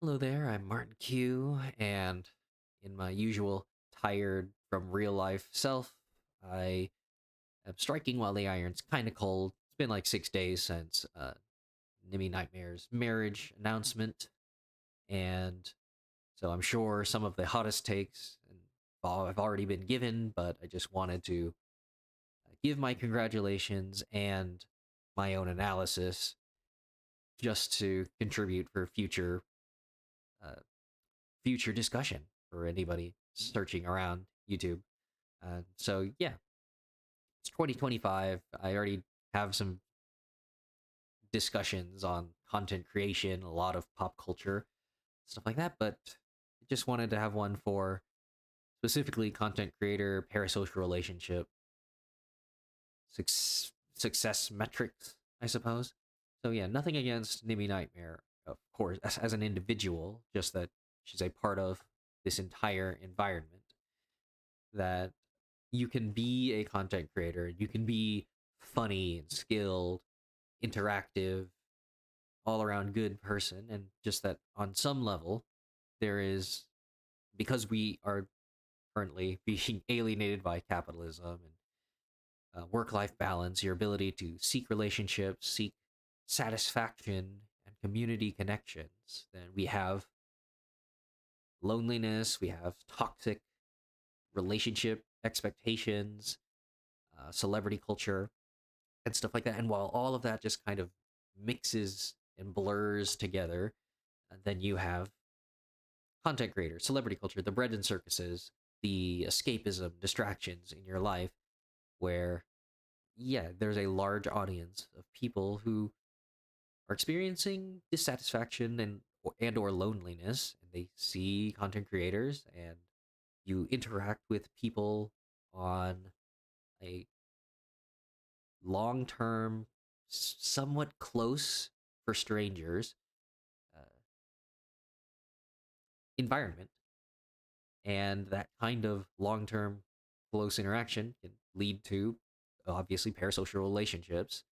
Hello there, I'm Martin Q, and in my usual tired from real life self, I am striking while the iron's kind of cold. It's been like 6 days since Nimi Nightmare's marriage announcement, and so I'm sure some of the hottest takes have already been given, but I just wanted to give my congratulations and my own analysis just to contribute for uh, future discussion for anybody searching around YouTube. So yeah, it's 2025. I already have some discussions on content creation, a lot of pop culture stuff like that, but I just wanted to have one for specifically content creator parasocial relationship success metrics, I suppose. So yeah, nothing against Nimi Nightmare, of course, as an individual, just that she's a part of this entire environment that you can be a content creator, you can be funny and skilled, interactive, all around good person, and just that on some level, there is because we are currently being alienated by capitalism and work life balance, your ability to seek relationships, seek satisfaction and community connections, then we have loneliness, we have toxic relationship expectations, celebrity culture, and stuff like that. And while all of that just kind of mixes and blurs together, then you have content creators, celebrity culture, the bread and circuses, the escapism, distractions in your life, where, yeah, there's a large audience of people who are experiencing dissatisfaction and or loneliness, and they see content creators, and you interact with people on a long term, somewhat close for strangers uh, environment. And that kind of long term close interaction can lead to obviously parasocial relationships.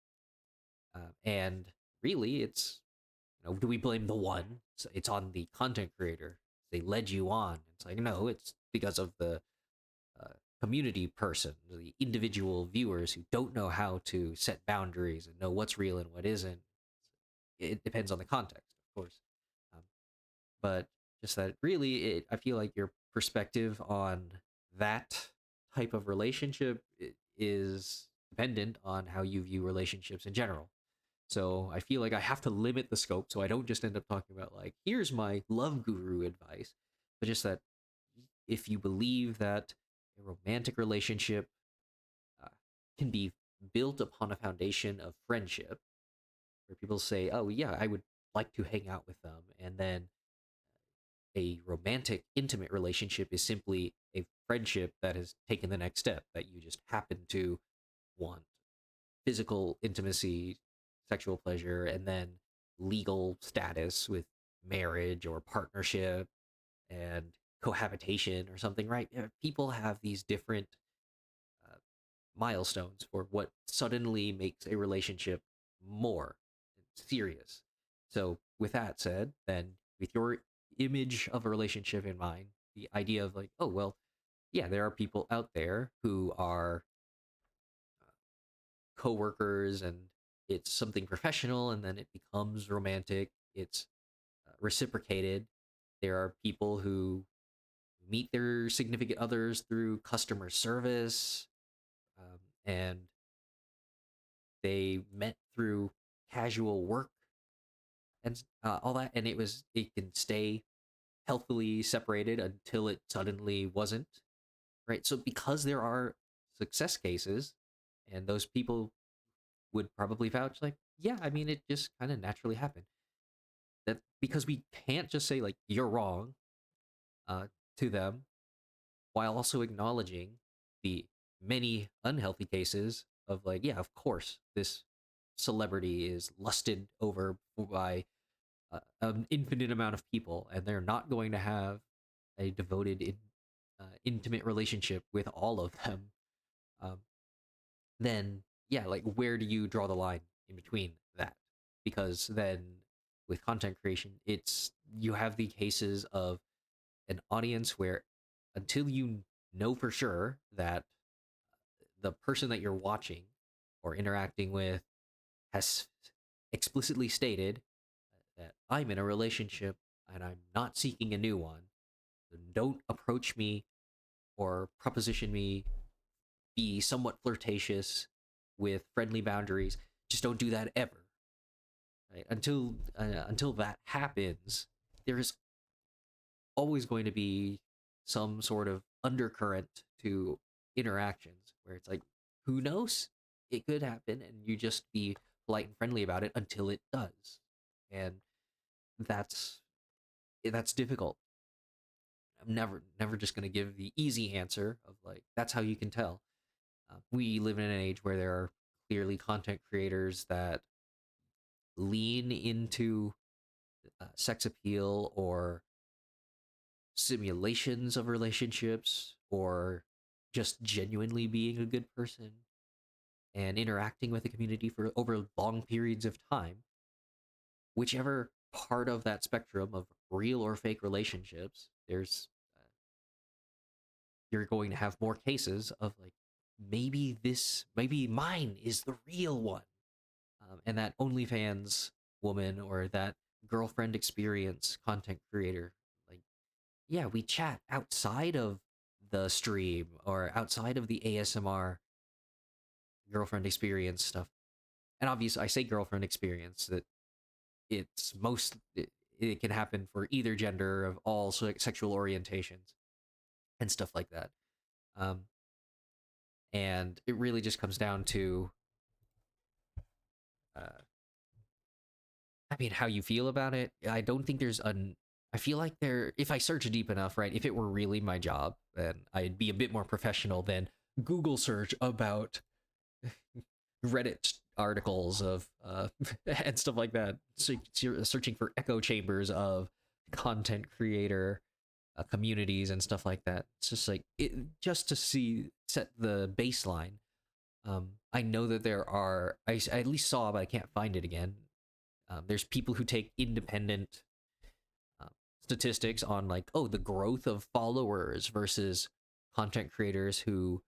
And really, do we blame the one? It's on the content creator. They led you on. It's like, no, it's because of the uh, community person, the individual viewers who don't know how to set boundaries and know what's real and what isn't. It depends on the context, of course. Um, but just that really, I feel like your perspective on that type of relationship is dependent on how you view relationships in general. So I feel like I have to limit the scope so I don't just end up talking about like, here's my love guru advice, but just that if you believe that a romantic relationship uh, can be built upon a foundation of friendship, where people say, oh, yeah, I would like to hang out with them. And then a romantic, intimate relationship is simply a friendship that has taken the next step, that you just happen to want physical intimacy, sexual pleasure, and then legal status with marriage or partnership and cohabitation or something, right? People have these different uh, milestones for what suddenly makes a relationship more serious. So, with that said, then with your image of a relationship in mind, the idea of like, oh, well, yeah, there are people out there who are coworkers and it's something professional and then it becomes romantic. It's reciprocated. There are people who meet their significant others through customer service, and they met through casual work and all that, and it can stay healthily separated until it suddenly wasn't, right? So because there are success cases, and those people would probably vouch like, yeah, I mean, it just kind of naturally happened. That because we can't just say like you're wrong uh, to them while also acknowledging the many unhealthy cases of like, yeah, of course, this celebrity is lusted over by an infinite amount of people, and they're not going to have a devoted, intimate relationship with all of them. Um, then, yeah, like where do you draw the line in between that? Because then with content creation, it's you have the cases of an audience where until you know for sure that the person that you're watching or interacting with has explicitly stated that I'm in a relationship and I'm not seeking a new one, then don't approach me or proposition me, be somewhat flirtatious with friendly boundaries. Just don't do that ever. Right? Until that happens, there's always going to be some sort of undercurrent to interactions where it's like, who knows? It could happen, and you just be polite and friendly about it until it does, and that's that's difficult. I'm never just going to give the easy answer of like that's how you can tell. We live in an age where there are clearly content creators that lean into sex appeal or simulations of relationships or just genuinely being a good person and interacting with the community for over long periods of time. Whichever part of that spectrum of real or fake relationships, there's you're going to have more cases of like maybe mine is the real one, and that OnlyFans woman or that girlfriend experience content creator, like yeah, we chat outside of the stream or outside of the ASMR girlfriend experience stuff. And obviously, I say girlfriend experience that it can happen for either gender of all sexual orientations and stuff like that. Um, and it really just comes down to, uh, I mean, how you feel about it. I don't think there's an. I feel like there. If I search deep enough, right? If it were really my job, then I'd be a bit more professional than Google search about Reddit articles of and stuff like that. So you're searching for echo chambers of content creator communities and stuff like that. It's just like just to see set the baseline. I know that there are. I at least saw, but I can't find it again. There's people who take independent uh, statistics on like, oh, the growth of followers versus content creators who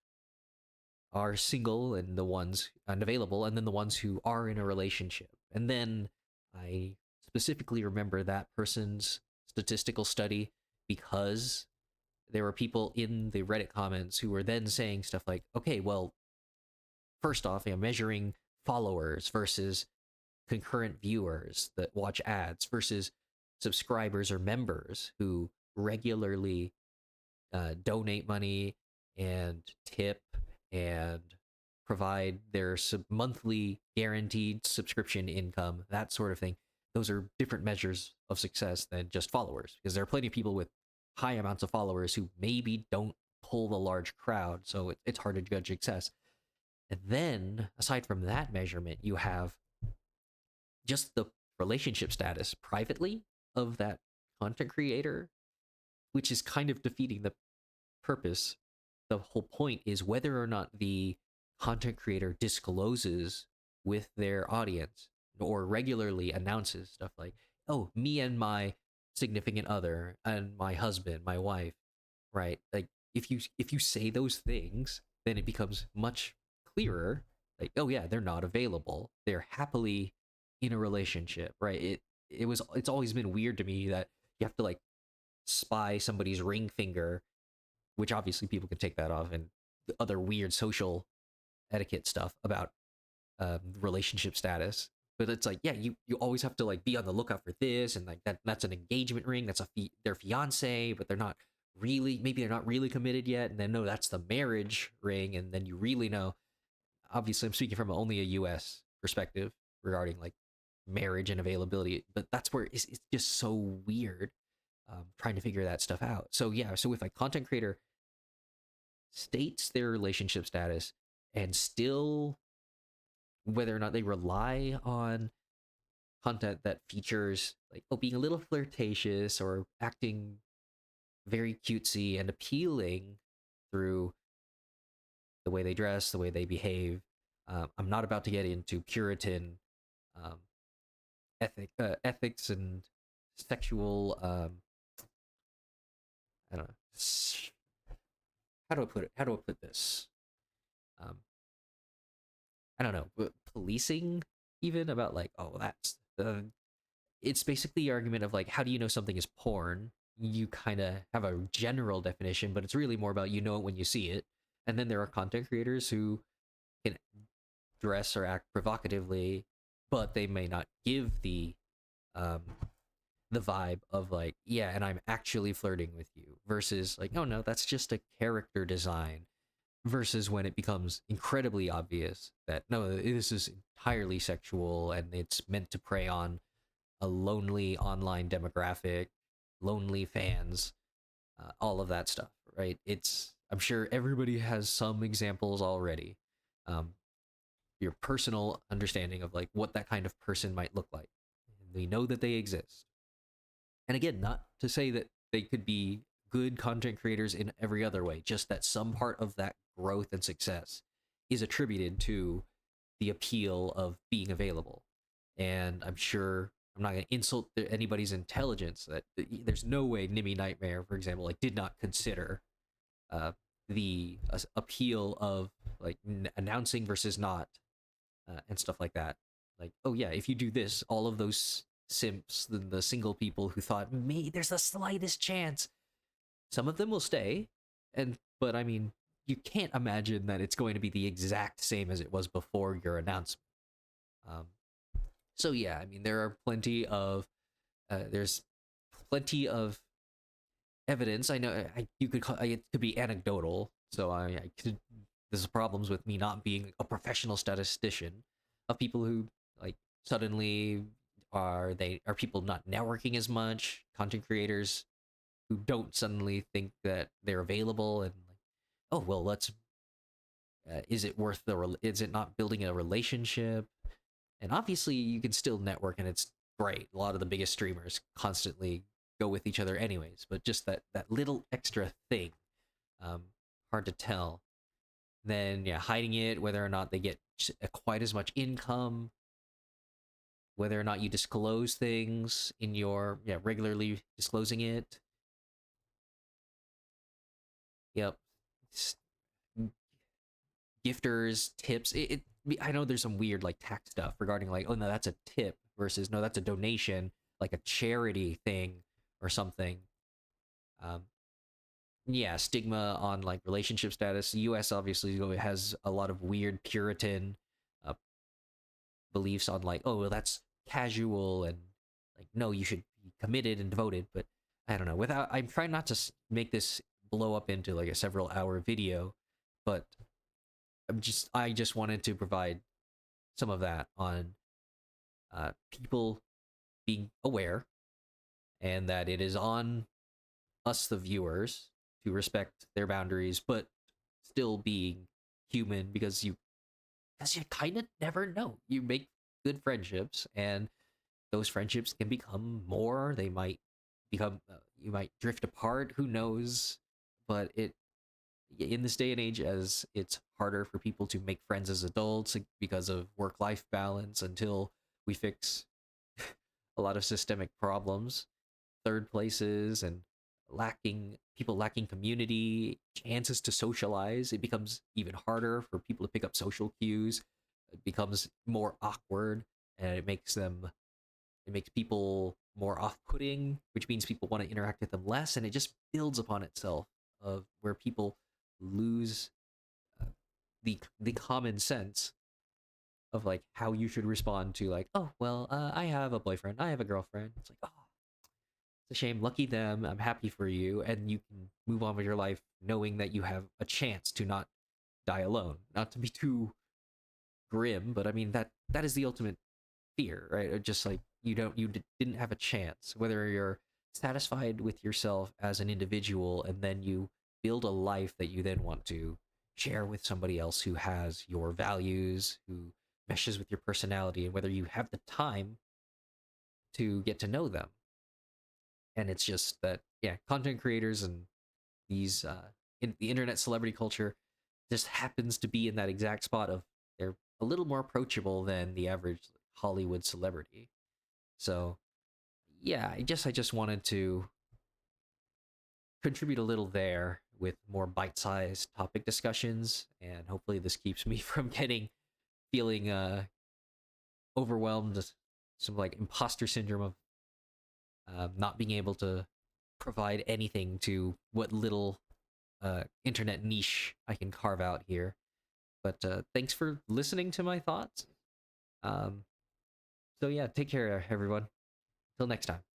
are single and the ones unavailable, and then the ones who are in a relationship. And then I specifically remember that person's statistical study because there were people in the Reddit comments who were then saying stuff like, okay, well, first off, I'm measuring followers versus concurrent viewers that watch ads versus subscribers or members who regularly donate money and tip and provide their monthly guaranteed subscription income, that sort of thing. Those are different measures of success than just followers, because there are plenty of people with high amounts of followers who maybe don't pull the large crowd, so it's hard to judge success. And then, aside from that measurement, you have just the relationship status privately of that content creator, which is kind of defeating the purpose. The whole point is whether or not the content creator discloses with their audience or regularly announces stuff like, oh, me and my significant other and my husband, my wife, right? Like if you say those things, then it becomes much clearer. Like, oh yeah, they're not available. They're happily in a relationship, right? It's always been weird to me that you have to like spy somebody's ring finger, which obviously people can take that off, and the other weird social etiquette stuff about relationship status. But it's like, yeah, you always have to like be on the lookout for this, and like that's an engagement ring. That's their fiance, but they're not really. Maybe they're not really committed yet, and then no, that's the marriage ring, and then you really know. Obviously, I'm speaking from only a U.S. perspective regarding like marriage and availability, but that's where it's just so weird trying to figure that stuff out. So yeah, so if a content creator states their relationship status and still whether or not they rely on content that features like oh being a little flirtatious or acting very cutesy and appealing through the way they dress, the way they behave. I'm not about to get into Puritan um, ethics and sexual I don't know, how do I put it? How do I put this? Um, I don't know, but policing even about like, oh, that's it's basically the argument of like, how do you know something is porn? You kind of have a general definition, but it's really more about you know it when you see it. And then there are content creators who can dress or act provocatively, but they may not give um, the vibe of like, yeah, and I'm actually flirting with you, versus like, oh no, that's just a character design. Versus when it becomes incredibly obvious that no, this is entirely sexual and it's meant to prey on a lonely online demographic, lonely fans, all of that stuff, right? It's, I'm sure everybody has some examples already. Um, your personal understanding of like what that kind of person might look like. We know that they exist. And again, not to say that they could be good content creators in every other way, just that some part of that growth and success is attributed to the appeal of being available. And I'm sure I'm not going to insult anybody's intelligence. That there's no way Nimi Nightmare, for example, like did not consider the appeal of like announcing versus not, and stuff like that. Like, oh yeah, if you do this, all of those simps, the single people who thought, me, there's the slightest chance, some of them will stay, and but I mean, you can't imagine that it's going to be the exact same as it was before your announcement. Um, so yeah, I mean, there are plenty of there's plenty of evidence. I know you could call it could be anecdotal. So I could, there's problems with me not being a professional statistician of people who like suddenly are people not networking as much, content creators who don't suddenly think that they're available and like, oh well, let's is it worth is it not building a relationship? And obviously you can still network and it's great. A lot of the biggest streamers constantly go with each other anyways, but just that little extra thing, um, hard to tell. Then yeah, hiding it, whether or not they get quite as much income, whether or not you disclose things in your, yeah, regularly disclosing it. Yep. Gifters, tips. I know there's some weird like tax stuff regarding like, oh no, that's a tip versus no, that's a donation, like a charity thing or something. Um, yeah, stigma on like relationship status. The U.S. obviously has a lot of weird Puritan uh, beliefs on like, oh, well, that's casual and like, no, you should be committed and devoted. But I don't know. Without, I'm trying not to make this blow up into like a several hour video, but I just wanted to provide some of that on people being aware, and that it is on us, the viewers, to respect their boundaries, but still being human, because you kind of never know. You make good friendships, and those friendships can become more. They might become you might drift apart. Who knows? But it in this day and age, as it's harder for people to make friends as adults because of work life balance until we fix a lot of systemic problems, third places, and lacking community, chances to socialize, it becomes even harder for people to pick up social cues. It becomes more awkward, and it makes people more off-putting, which means people want to interact with them less, and it just builds upon itself of where people lose uh, the common sense of like how you should respond to like, oh well, I have a boyfriend, I have a girlfriend. It's like, oh, it's a shame, lucky them, I'm happy for you, and you can move on with your life knowing that you have a chance to not die alone. Not to be too grim, but I mean that is the ultimate fear, right? Just like didn't have a chance, whether you're satisfied with yourself as an individual and then you build a life that you then want to share with somebody else who has your values, who meshes with your personality, and whether you have the time to get to know them. And it's just that, yeah, content creators and these in the internet celebrity culture just happens to be in that exact spot of they're a little more approachable than the average Hollywood celebrity. So yeah, I just wanted to contribute a little there with more bite-sized topic discussions, and hopefully this keeps me from getting feeling overwhelmed, some like imposter syndrome of not being able to provide anything to what little internet niche I can carve out here. But thanks for listening to my thoughts. Um, so yeah, take care, everyone. Till next time.